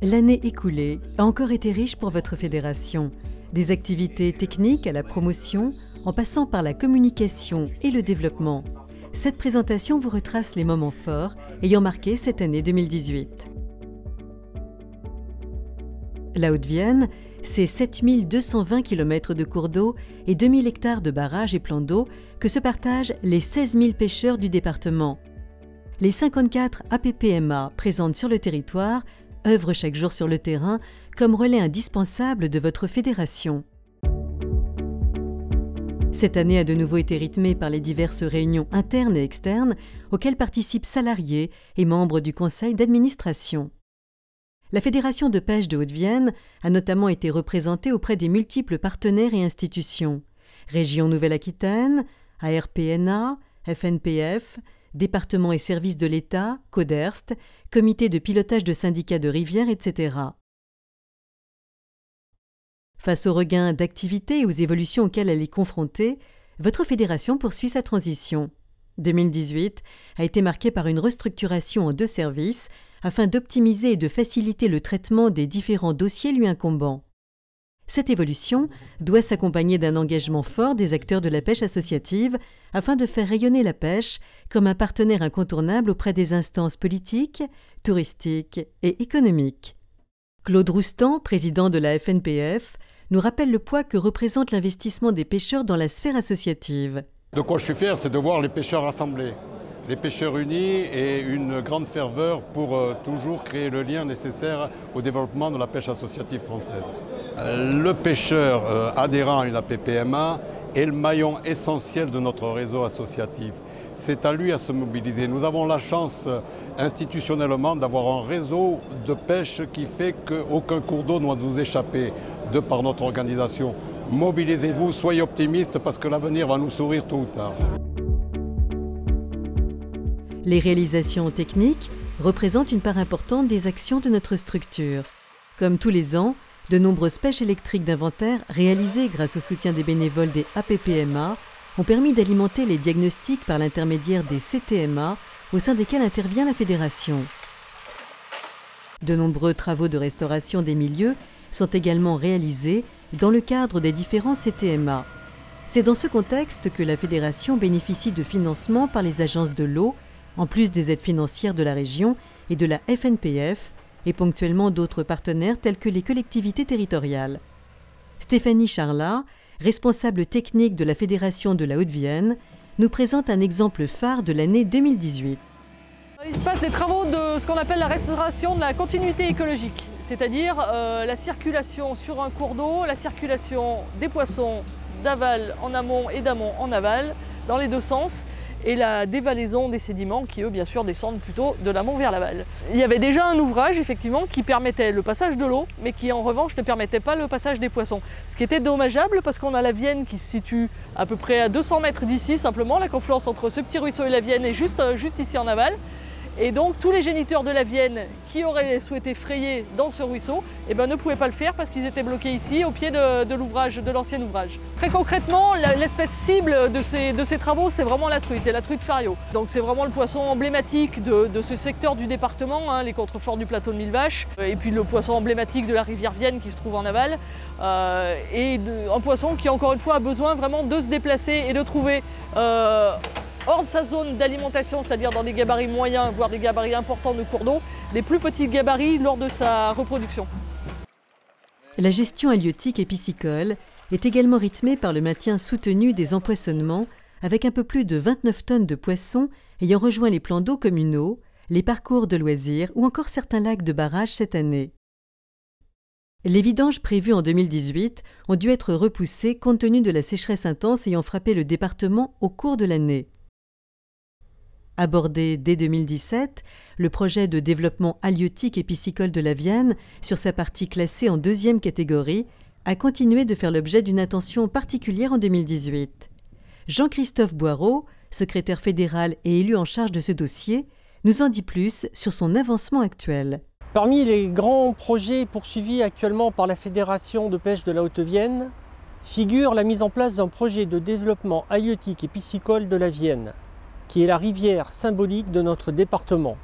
L'année écoulée a encore été riche pour votre fédération. Des activités techniques à la promotion, en passant par la communication et le développement. Cette présentation vous retrace les moments forts ayant marqué cette année 2018. La Haute-Vienne, c'est 7220 km de cours d'eau et 2000 hectares de barrages et plans d'eau que se partagent les 16 000 pêcheurs du département. Les 54 APPMA présentes sur le territoire œuvrent chaque jour sur le terrain comme relais indispensable de votre fédération. Cette année a de nouveau été rythmée par les diverses réunions internes et externes auxquelles participent salariés et membres du conseil d'administration. La Fédération de pêche de Haute-Vienne a notamment été représentée auprès des multiples partenaires et institutions. Région Nouvelle-Aquitaine, ARPNA, FNPF, départements et services de l'État, CODERST, comité de pilotage de syndicats de rivières, etc. Face au regain d'activité et aux évolutions auxquelles elle est confrontée, votre fédération poursuit sa transition. 2018 a été marquée par une restructuration en 2 services afin d'optimiser et de faciliter le traitement des différents dossiers lui incombant. Cette évolution doit s'accompagner d'un engagement fort des acteurs de la pêche associative afin de faire rayonner la pêche comme un partenaire incontournable auprès des instances politiques, touristiques et économiques. Claude Roustan, président de la FNPF, nous rappelle le poids que représente l'investissement des pêcheurs dans la sphère associative. De quoi je suis fier, c'est de voir les pêcheurs rassemblés, les pêcheurs unis et une grande ferveur pour toujours créer le lien nécessaire au développement de la pêche associative française. Le pêcheur adhérent à une APPMA est le maillon essentiel de notre réseau associatif. C'est à lui à se mobiliser. Nous avons la chance institutionnellement d'avoir un réseau de pêche qui fait qu'aucun cours d'eau ne doit nous échapper de par notre organisation. Mobilisez-vous, soyez optimistes parce que l'avenir va nous sourire tôt ou tard. Les réalisations techniques représentent une part importante des actions de notre structure. Comme tous les ans, de nombreuses pêches électriques d'inventaire réalisées grâce au soutien des bénévoles des APPMA ont permis d'alimenter les diagnostics par l'intermédiaire des CTMA au sein desquels intervient la fédération. De nombreux travaux de restauration des milieux sont également réalisés dans le cadre des différents CTMA. C'est dans ce contexte que la fédération bénéficie de financements par les agences de l'eau, en plus des aides financières de la région et de la FNPF, et ponctuellement d'autres partenaires tels que les collectivités territoriales. Stéphanie Charlat, responsable technique de la Fédération de la Haute-Vienne, nous présente un exemple phare de l'année 2018. Il se passe des travaux de ce qu'on appelle la restauration de la continuité écologique, c'est-à-dire la circulation sur un cours d'eau, la circulation des poissons d'aval en amont et d'amont en aval, dans les 2 sens, et la dévalaison des sédiments qui, eux, bien sûr, descendent plutôt de l'amont vers l'aval. Il y avait déjà un ouvrage, effectivement, qui permettait le passage de l'eau, mais qui, en revanche, ne permettait pas le passage des poissons. Ce qui était dommageable, parce qu'on a la Vienne qui se situe à peu près à 200 mètres d'ici, simplement. La confluence entre ce petit ruisseau et la Vienne est juste ici en aval. Et donc, tous les géniteurs de la Vienne qui auraient souhaité frayer dans ce ruisseau ne pouvaient pas le faire parce qu'ils étaient bloqués ici, au pied de l'ouvrage, de l'ancien ouvrage. Très concrètement, l'espèce cible de ces travaux, c'est vraiment la truite et la truite fario. Donc c'est vraiment le poisson emblématique de ce secteur du département, hein, les contreforts du plateau de Millevaches, et puis le poisson emblématique de la rivière Vienne qui se trouve en aval, un poisson qui, encore une fois, a besoin vraiment de se déplacer et de trouver hors de sa zone d'alimentation, c'est-à-dire dans des gabarits moyens, voire des gabarits importants de cours d'eau, les plus petits gabarits lors de sa reproduction. La gestion halieutique et piscicole est également rythmée par le maintien soutenu des empoisonnements, avec un peu plus de 29 tonnes de poissons ayant rejoint les plans d'eau communaux, les parcours de loisirs ou encore certains lacs de barrage cette année. Les vidanges prévues en 2018 ont dû être repoussées compte tenu de la sécheresse intense ayant frappé le département au cours de l'année. Abordé dès 2017, le projet de développement halieutique et piscicole de la Vienne, sur sa partie classée en 2e catégorie, a continué de faire l'objet d'une attention particulière en 2018. Jean-Christophe Boireau, secrétaire fédéral et élu en charge de ce dossier, nous en dit plus sur son avancement actuel. Parmi les grands projets poursuivis actuellement par la Fédération de pêche de la Haute-Vienne, figure la mise en place d'un projet de développement halieutique et piscicole de la Vienne, qui est la rivière symbolique de notre département.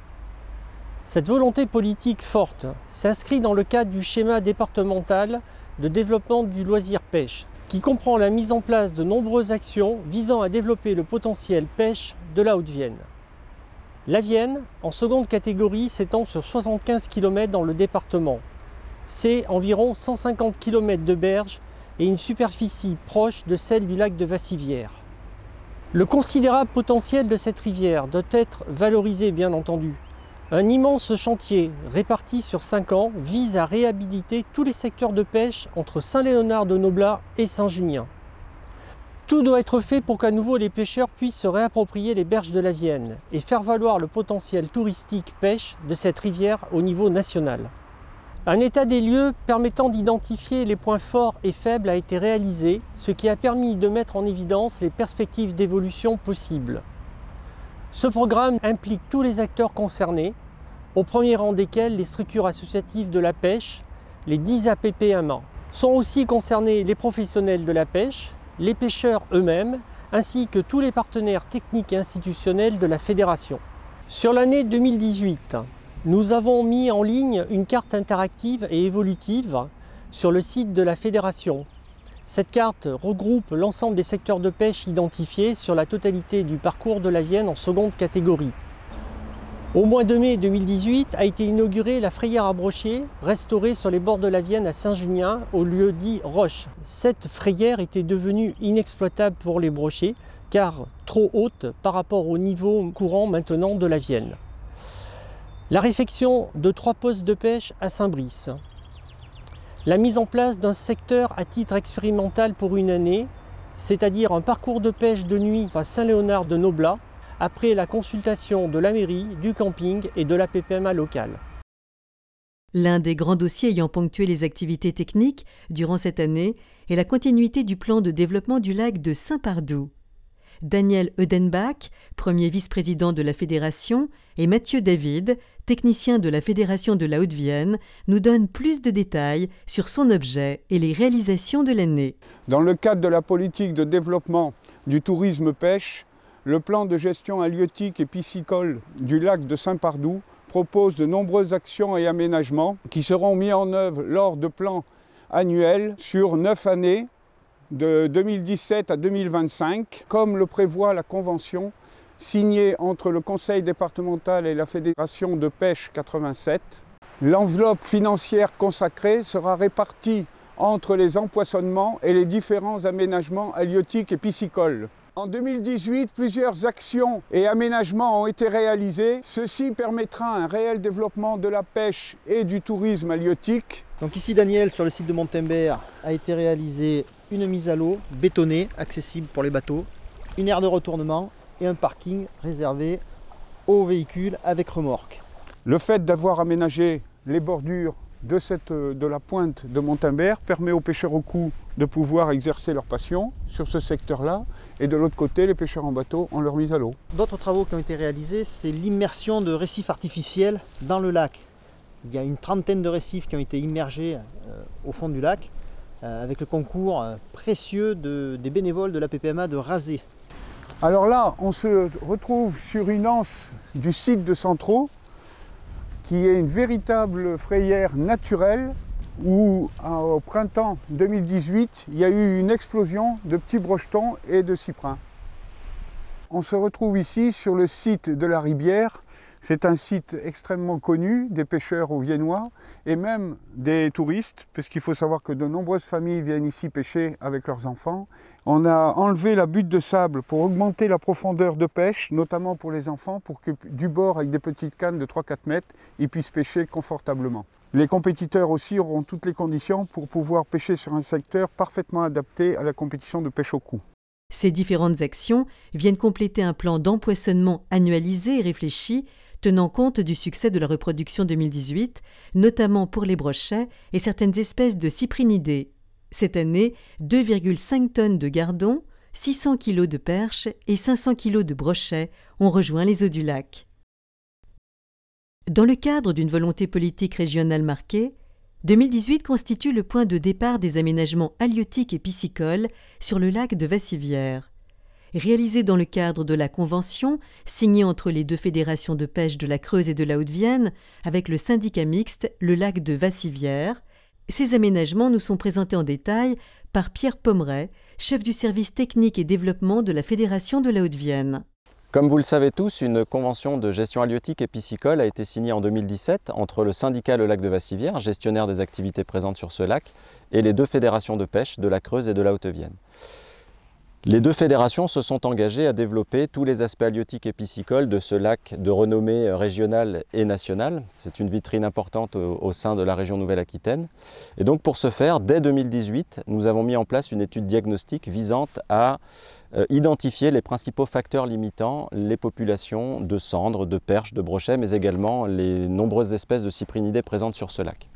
Cette volonté politique forte s'inscrit dans le cadre du schéma départemental de développement du loisir pêche, qui comprend la mise en place de nombreuses actions visant à développer le potentiel pêche de la Haute-Vienne. La Vienne, en seconde catégorie, s'étend sur 75 km dans le département. C'est environ 150 km de berge et une superficie proche de celle du lac de Vassivière. Le considérable potentiel de cette rivière doit être valorisé, bien entendu. Un immense chantier réparti sur 5 ans vise à réhabiliter tous les secteurs de pêche entre Saint-Léonard-de-Noblat et Saint-Junien. Tout doit être fait pour qu'à nouveau les pêcheurs puissent se réapproprier les berges de la Vienne et faire valoir le potentiel touristique pêche de cette rivière au niveau national. Un état des lieux permettant d'identifier les points forts et faibles a été réalisé, ce qui a permis de mettre en évidence les perspectives d'évolution possibles. Ce programme implique tous les acteurs concernés, au premier rang desquels les structures associatives de la pêche, les 10 APPMA. Sont aussi concernés les professionnels de la pêche, les pêcheurs eux-mêmes, ainsi que tous les partenaires techniques et institutionnels de la fédération. Sur l'année 2018, nous avons mis en ligne une carte interactive et évolutive sur le site de la fédération. Cette carte regroupe l'ensemble des secteurs de pêche identifiés sur la totalité du parcours de la Vienne en seconde catégorie. Au mois de mai 2018 a été inaugurée la frayère à brocher, restaurée sur les bords de la Vienne à Saint-Junien, au lieu dit Roche. Cette frayère était devenue inexploitable pour les brochers, car trop haute par rapport au niveau courant maintenant de la Vienne. La réfection de 3 postes de pêche à Saint-Brice. La mise en place d'un secteur à titre expérimental pour une année, c'est-à-dire un parcours de pêche de nuit à Saint-Léonard-de-Noblat, après la consultation de la mairie, du camping et de la PPMA locale. L'un des grands dossiers ayant ponctué les activités techniques durant cette année est la continuité du plan de développement du lac de Saint-Pardoux. Daniel Eudenbach, premier vice-président de la fédération, et Mathieu David, technicien de la Fédération de la Haute-Vienne, nous donnent plus de détails sur son objet et les réalisations de l'année. Dans le cadre de la politique de développement du tourisme pêche, le plan de gestion halieutique et piscicole du lac de Saint-Pardoux propose de nombreuses actions et aménagements qui seront mis en œuvre lors de plans annuels sur 9 années, de 2017 à 2025, comme le prévoit la convention signée entre le Conseil départemental et la Fédération de pêche 87. L'enveloppe financière consacrée sera répartie entre les empoisonnements et les différents aménagements halieutiques et piscicoles. En 2018, plusieurs actions et aménagements ont été réalisés. Ceci permettra un réel développement de la pêche et du tourisme halieutique. Donc ici Daniel, sur le site de Montimbert, a été réalisé une mise à l'eau bétonnée, accessible pour les bateaux, une aire de retournement et un parking réservé aux véhicules avec remorque. Le fait d'avoir aménagé les bordures de la pointe de Montimbert permet aux pêcheurs au cou de pouvoir exercer leur passion sur ce secteur-là, et de l'autre côté, les pêcheurs en bateau ont leur mise à l'eau. D'autres travaux qui ont été réalisés, c'est l'immersion de récifs artificiels dans le lac. Il y a une trentaine de récifs qui ont été immergés au fond du lac, avec le concours précieux des bénévoles de la PPMA de raser. Alors là, on se retrouve sur une anse du site de Centraux, qui est une véritable frayère naturelle, où au printemps 2018, il y a eu une explosion de petits brochetons et de cyprins. On se retrouve ici sur le site de la Ribière. C'est un site extrêmement connu des pêcheurs viennois et même des touristes, parce qu'il faut savoir que de nombreuses familles viennent ici pêcher avec leurs enfants. On a enlevé la butte de sable pour augmenter la profondeur de pêche, notamment pour les enfants, pour que du bord avec des petites cannes de 3-4 mètres, ils puissent pêcher confortablement. Les compétiteurs aussi auront toutes les conditions pour pouvoir pêcher sur un secteur parfaitement adapté à la compétition de pêche au cou. Ces différentes actions viennent compléter un plan d'empoisonnement annualisé et réfléchi, tenant compte du succès de la reproduction 2018, notamment pour les brochets et certaines espèces de cyprinidés. Cette année, 2,5 tonnes de gardons, 600 kg de perches et 500 kg de brochets ont rejoint les eaux du lac. Dans le cadre d'une volonté politique régionale marquée, 2018 constitue le point de départ des aménagements halieutiques et piscicoles sur le lac de Vassivière. réalisé dans le cadre de la convention signée entre les deux fédérations de pêche de la Creuse et de la Haute-Vienne avec le syndicat mixte Le Lac de Vassivière. Ces aménagements nous sont présentés en détail par Pierre Pommeret, chef du service technique et développement de la Fédération de la Haute-Vienne. Comme vous le savez tous, une convention de gestion halieutique et piscicole a été signée en 2017 entre le syndicat Le Lac de Vassivière, gestionnaire des activités présentes sur ce lac, et les deux fédérations de pêche de la Creuse et de la Haute-Vienne. Les deux fédérations se sont engagées à développer tous les aspects halieutiques et piscicoles de ce lac de renommée régionale et nationale. C'est une vitrine importante au sein de la région Nouvelle-Aquitaine. Et donc pour ce faire, dès 2018, nous avons mis en place une étude diagnostique visant à identifier les principaux facteurs limitant les populations de sandres, de perches, de brochets, mais également les nombreuses espèces de cyprinidés présentes sur ce lac.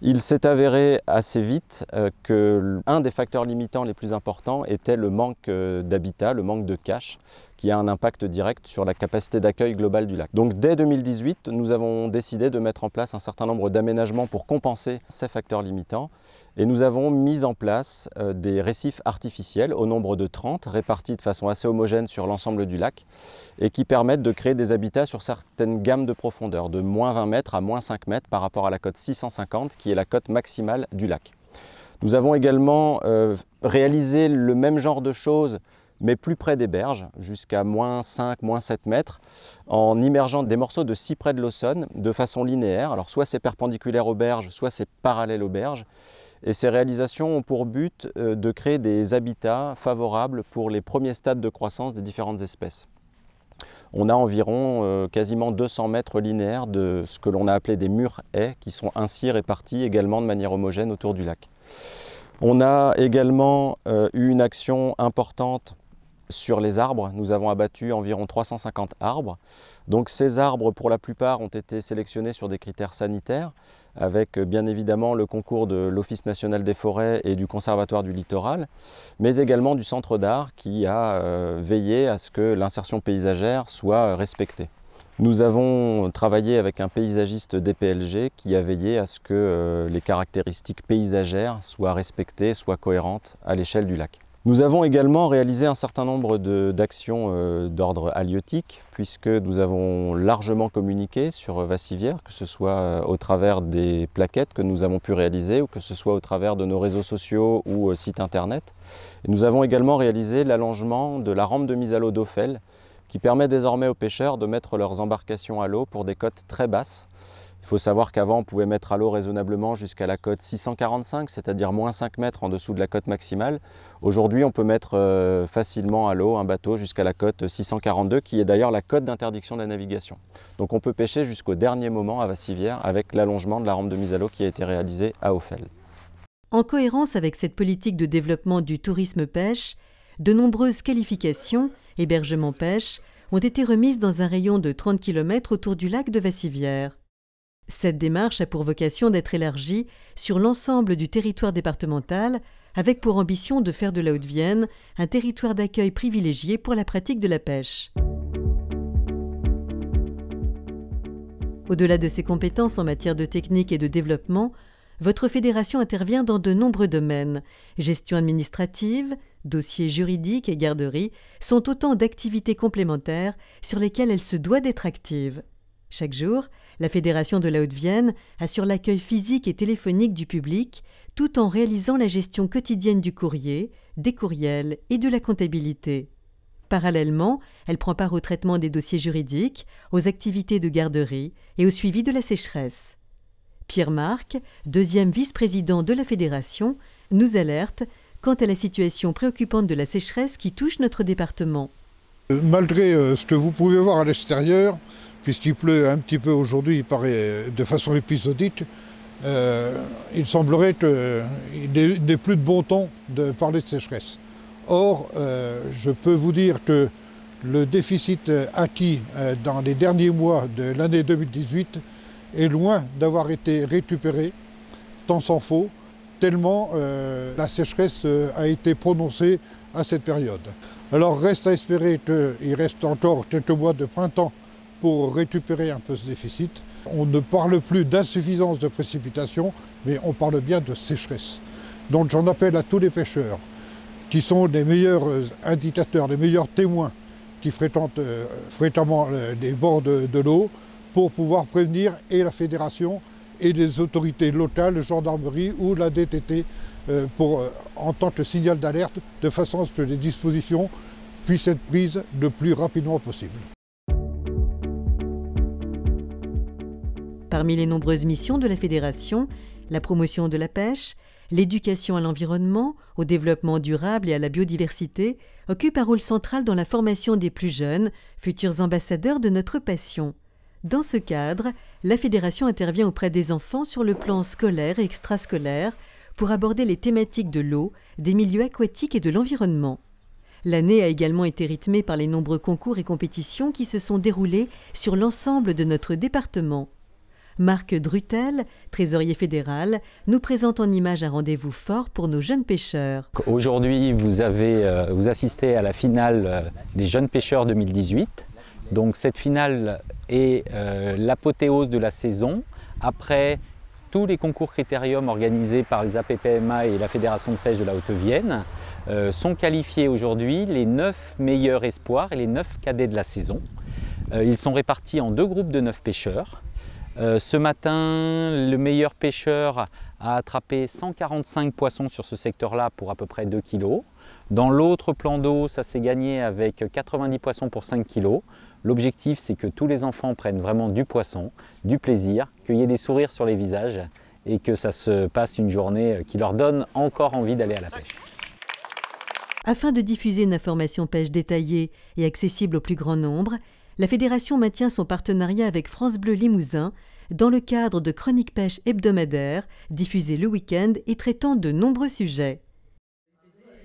Il s'est avéré assez vite qu'un des facteurs limitants les plus importants était le manque d'habitat, le manque de cache, qui a un impact direct sur la capacité d'accueil globale du lac. Donc dès 2018, nous avons décidé de mettre en place un certain nombre d'aménagements pour compenser ces facteurs limitants et nous avons mis en place des récifs artificiels au nombre de 30, répartis de façon assez homogène sur l'ensemble du lac et qui permettent de créer des habitats sur certaines gammes de profondeur, de moins 20 mètres à moins 5 mètres par rapport à la cote 650 qui est la cote maximale du lac. Nous avons également réalisé le même genre de choses mais plus près des berges, jusqu'à moins 5, moins 7 mètres, en immergeant des morceaux de cyprès de l'Aussonne de façon linéaire. Alors soit c'est perpendiculaire aux berges, soit c'est parallèle aux berges. Et ces réalisations ont pour but de créer des habitats favorables pour les premiers stades de croissance des différentes espèces. On a environ quasiment 200 mètres linéaires de ce que l'on a appelé des murs-haies qui sont ainsi répartis également de manière homogène autour du lac. On a également eu une action importante sur les arbres. Nous avons abattu environ 350 arbres. Donc ces arbres, pour la plupart, ont été sélectionnés sur des critères sanitaires, avec bien évidemment le concours de l'Office national des forêts et du Conservatoire du littoral, mais également du Centre d'art qui a veillé à ce que l'insertion paysagère soit respectée. Nous avons travaillé avec un paysagiste DPLG qui a veillé à ce que les caractéristiques paysagères soient respectées, soient cohérentes à l'échelle du lac. Nous avons également réalisé un certain nombre d'actions d'ordre halieutique, puisque nous avons largement communiqué sur Vassivière, que ce soit au travers des plaquettes que nous avons pu réaliser, ou que ce soit au travers de nos réseaux sociaux ou site internet. Et nous avons également réalisé l'allongement de la rampe de mise à l'eau d'Auffel, qui permet désormais aux pêcheurs de mettre leurs embarcations à l'eau pour des cotes très basses. Il faut savoir qu'avant, on pouvait mettre à l'eau raisonnablement jusqu'à la cote 645, c'est-à-dire moins 5 mètres en dessous de la cote maximale. Aujourd'hui, on peut mettre facilement à l'eau un bateau jusqu'à la cote 642, qui est d'ailleurs la cote d'interdiction de la navigation. Donc on peut pêcher jusqu'au dernier moment à Vassivière avec l'allongement de la rampe de mise à l'eau qui a été réalisée à Auffel. En cohérence avec cette politique de développement du tourisme pêche, de nombreuses qualifications, hébergement pêche, ont été remises dans un rayon de 30 km autour du lac de Vassivière. Cette démarche a pour vocation d'être élargie sur l'ensemble du territoire départemental, avec pour ambition de faire de la Haute-Vienne un territoire d'accueil privilégié pour la pratique de la pêche. Au-delà de ses compétences en matière de technique et de développement, votre fédération intervient dans de nombreux domaines. Gestion administrative, dossiers juridiques et garderies sont autant d'activités complémentaires sur lesquelles elle se doit d'être active. Chaque jour, la Fédération de la Haute-Vienne assure l'accueil physique et téléphonique du public tout en réalisant la gestion quotidienne du courrier, des courriels et de la comptabilité. Parallèlement, elle prend part au traitement des dossiers juridiques, aux activités de garderie et au suivi de la sécheresse. Pierre Marc, deuxième vice-président de la Fédération, nous alerte quant à la situation préoccupante de la sécheresse qui touche notre département. Malgré ce que vous pouvez voir à l'extérieur, puisqu'il pleut un petit peu aujourd'hui, il paraît de façon épisodique, il semblerait qu'il n'est plus de bon ton de parler de sécheresse. Or, je peux vous dire que le déficit acquis dans les derniers mois de l'année 2018 est loin d'avoir été récupéré, tant s'en faut, tellement la sécheresse a été prononcée à cette période. Alors reste à espérer qu'il reste encore quelques mois de printemps pour récupérer un peu ce déficit. On ne parle plus d'insuffisance de précipitations, mais on parle bien de sécheresse. Donc j'en appelle à tous les pêcheurs qui sont les meilleurs indicateurs, les meilleurs témoins qui fréquentent fréquemment les bords de l'eau pour pouvoir prévenir et la fédération et les autorités locales, gendarmerie ou la DTT en tant que signal d'alerte, de façon à ce que les dispositions puissent être prises le plus rapidement possible. Parmi les nombreuses missions de la Fédération, la promotion de la pêche, l'éducation à l'environnement, au développement durable et à la biodiversité occupe un rôle central dans la formation des plus jeunes, futurs ambassadeurs de notre passion. Dans ce cadre, la Fédération intervient auprès des enfants sur le plan scolaire et extrascolaire pour aborder les thématiques de l'eau, des milieux aquatiques et de l'environnement. L'année a également été rythmée par les nombreux concours et compétitions qui se sont déroulés sur l'ensemble de notre département. Marc Drutel, trésorier fédéral, nous présente en images un rendez-vous fort pour nos jeunes pêcheurs. Aujourd'hui, vous assistez à la finale des jeunes pêcheurs 2018. Donc cette finale est l'apothéose de la saison. Après tous les concours critériums organisés par les APPMA et la Fédération de pêche de la Haute-Vienne, sont qualifiés aujourd'hui les 9 meilleurs espoirs et les 9 cadets de la saison. Ils sont répartis en 2 groupes de 9 pêcheurs. Ce matin, le meilleur pêcheur a attrapé 145 poissons sur ce secteur-là pour à peu près 2 kg. Dans l'autre plan d'eau, ça s'est gagné avec 90 poissons pour 5 kg. L'objectif, c'est que tous les enfants prennent vraiment du poisson, du plaisir, qu'il y ait des sourires sur les visages et que ça se passe une journée qui leur donne encore envie d'aller à la pêche. Afin de diffuser une information pêche détaillée et accessible au plus grand nombre, la Fédération maintient son partenariat avec France Bleu Limousin dans le cadre de chroniques pêche hebdomadaires diffusées le week-end et traitant de nombreux sujets.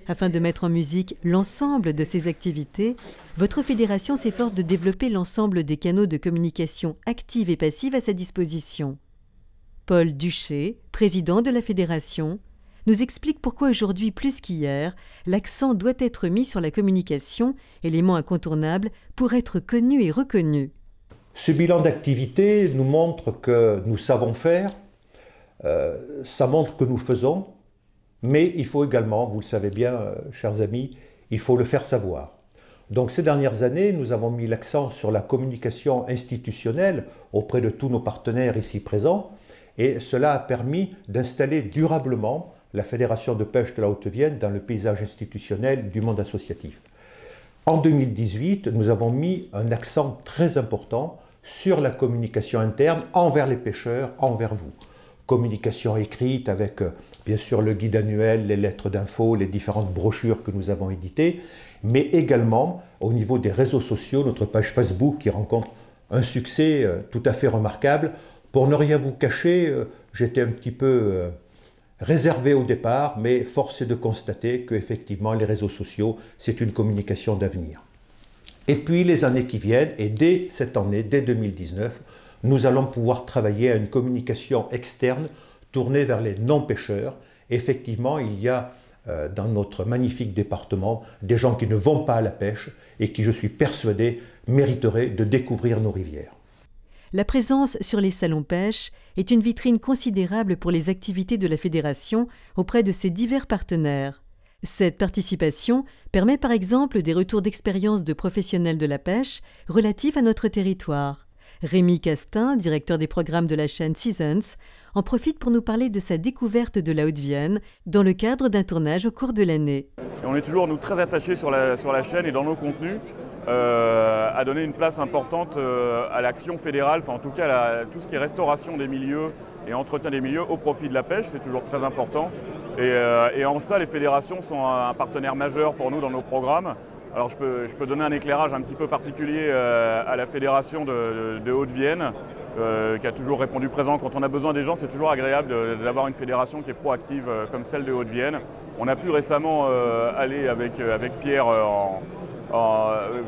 Afin de mettre en musique l'ensemble de ces activités, votre fédération s'efforce de développer l'ensemble des canaux de communication active et passive à sa disposition. Paul Duché, président de la fédération, nous explique pourquoi aujourd'hui plus qu'hier, l'accent doit être mis sur la communication, élément incontournable pour être connu et reconnu. Ce bilan d'activité nous montre que nous savons faire, ça montre que nous faisons, mais il faut également, vous le savez bien, chers amis, il faut le faire savoir. Donc ces dernières années, nous avons mis l'accent sur la communication institutionnelle auprès de tous nos partenaires ici présents, et cela a permis d'installer durablement la Fédération de pêche de la Haute-Vienne dans le paysage institutionnel du monde associatif. En 2018, nous avons mis un accent très important sur la communication interne envers les pêcheurs, envers vous. Communication écrite avec bien sûr le guide annuel, les lettres d'info, les différentes brochures que nous avons éditées, mais également au niveau des réseaux sociaux, notre page Facebook qui rencontre un succès tout à fait remarquable. Pour ne rien vous cacher, j'étais un petit peu réservé au départ, mais force est de constater qu'effectivement les réseaux sociaux, c'est une communication d'avenir. Et puis les années qui viennent, et dès cette année, dès 2019, nous allons pouvoir travailler à une communication externe tournée vers les non-pêcheurs. Effectivement, il y a dans notre magnifique département des gens qui ne vont pas à la pêche et qui, je suis persuadé, mériteraient de découvrir nos rivières. La présence sur les salons pêche est une vitrine considérable pour les activités de la Fédération auprès de ses divers partenaires. Cette participation permet par exemple des retours d'expérience de professionnels de la pêche relatifs à notre territoire. Rémi Castin, directeur des programmes de la chaîne Seasons, en profite pour nous parler de sa découverte de la Haute-Vienne dans le cadre d'un tournage au cours de l'année. On est toujours nous très attachés sur la chaîne et dans nos contenus à donner une place importante à l'action fédérale, enfin en tout cas à tout ce qui est restauration des milieux et entretien des milieux au profit de la pêche, c'est toujours très important. Et en ça, les fédérations sont un partenaire majeur pour nous dans nos programmes. Alors je peux donner un éclairage un petit peu particulier à la fédération de Haute-Vienne, qui a toujours répondu présent. Quand on a besoin des gens, c'est toujours agréable d'avoir une fédération qui est proactive comme celle de Haute-Vienne. On a pu récemment aller avec Pierre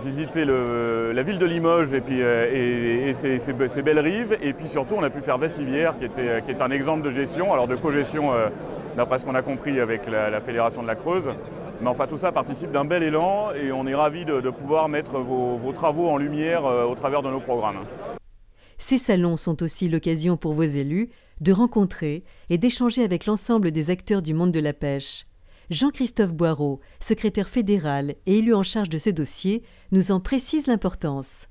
visiter la ville de Limoges et ses belles rives. Et puis surtout, on a pu faire Vassivière, qui est un exemple de gestion, alors de co-gestion, d'après ce qu'on a compris avec la fédération de la Creuse. Mais enfin, tout ça participe d'un bel élan et on est ravis de pouvoir mettre vos travaux en lumière au travers de nos programmes. Ces salons sont aussi l'occasion pour vos élus de rencontrer et d'échanger avec l'ensemble des acteurs du monde de la pêche. Jean-Christophe Boireau, secrétaire fédéral et élu en charge de ce dossier, nous en précise l'importance.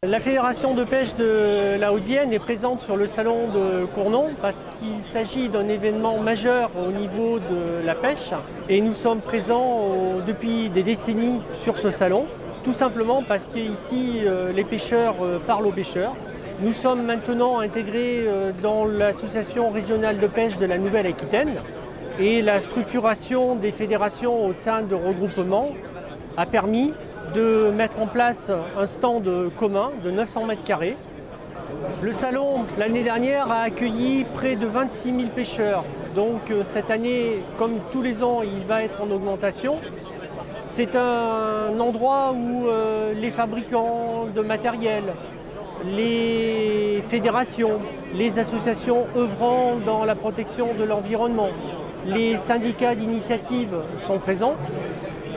La Fédération de pêche de la Haute-Vienne est présente sur le salon de Cournon parce qu'il s'agit d'un événement majeur au niveau de la pêche et nous sommes présents depuis des décennies sur ce salon, tout simplement parce qu'ici les pêcheurs parlent aux pêcheurs. Nous sommes maintenant intégrés dans l'association régionale de pêche de la Nouvelle-Aquitaine et la structuration des fédérations au sein de regroupements a permis de mettre en place un stand commun de 900 mètres carrés. Le salon, l'année dernière, a accueilli près de 26 000 pêcheurs. Donc cette année, comme tous les ans, il va être en augmentation. C'est un endroit où les fabricants de matériel, les fédérations, les associations œuvrant dans la protection de l'environnement, les syndicats d'initiative sont présents.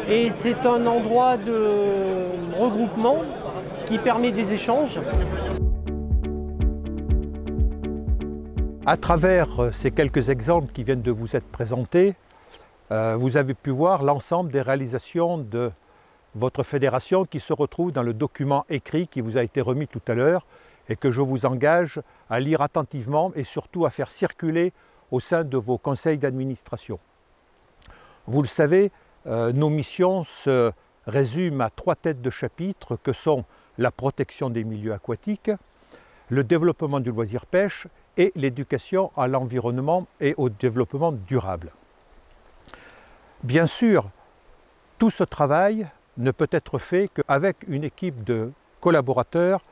Et c'est un endroit de regroupement qui permet des échanges. À travers ces quelques exemples qui viennent de vous être présentés, vous avez pu voir l'ensemble des réalisations de votre fédération qui se retrouve dans le document écrit qui vous a été remis tout à l'heure et que je vous engage à lire attentivement et surtout à faire circuler au sein de vos conseils d'administration. Vous le savez, nos missions se résument à 3 têtes de chapitre que sont la protection des milieux aquatiques, le développement du loisir pêche et l'éducation à l'environnement et au développement durable. Bien sûr, tout ce travail ne peut être fait qu'avec une équipe de collaborateurs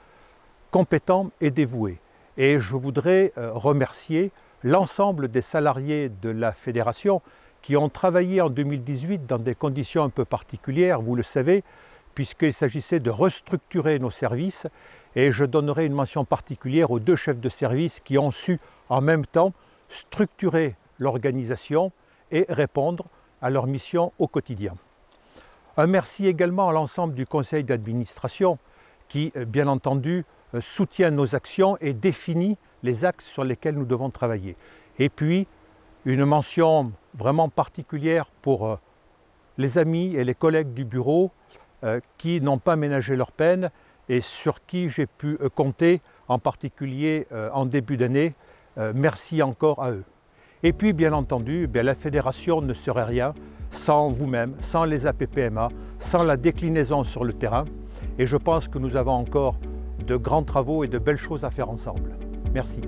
compétents et dévoués. Et je voudrais remercier l'ensemble des salariés de la fédération qui ont travaillé en 2018 dans des conditions un peu particulières, vous le savez, puisqu'il s'agissait de restructurer nos services. Et je donnerai une mention particulière aux 2 chefs de service qui ont su en même temps structurer l'organisation et répondre à leur mission au quotidien. Un merci également à l'ensemble du conseil d'administration qui, bien entendu, soutient nos actions et définit les axes sur lesquels nous devons travailler. Et puis, une mention vraiment particulière pour les amis et les collègues du bureau qui n'ont pas ménagé leur peine et sur qui j'ai pu compter, en particulier en début d'année. Merci encore à eux. Et puis, bien entendu, la fédération ne serait rien sans vous-même, sans les APPMA, sans la déclinaison sur le terrain. Et je pense que nous avons encore de grands travaux et de belles choses à faire ensemble. Merci.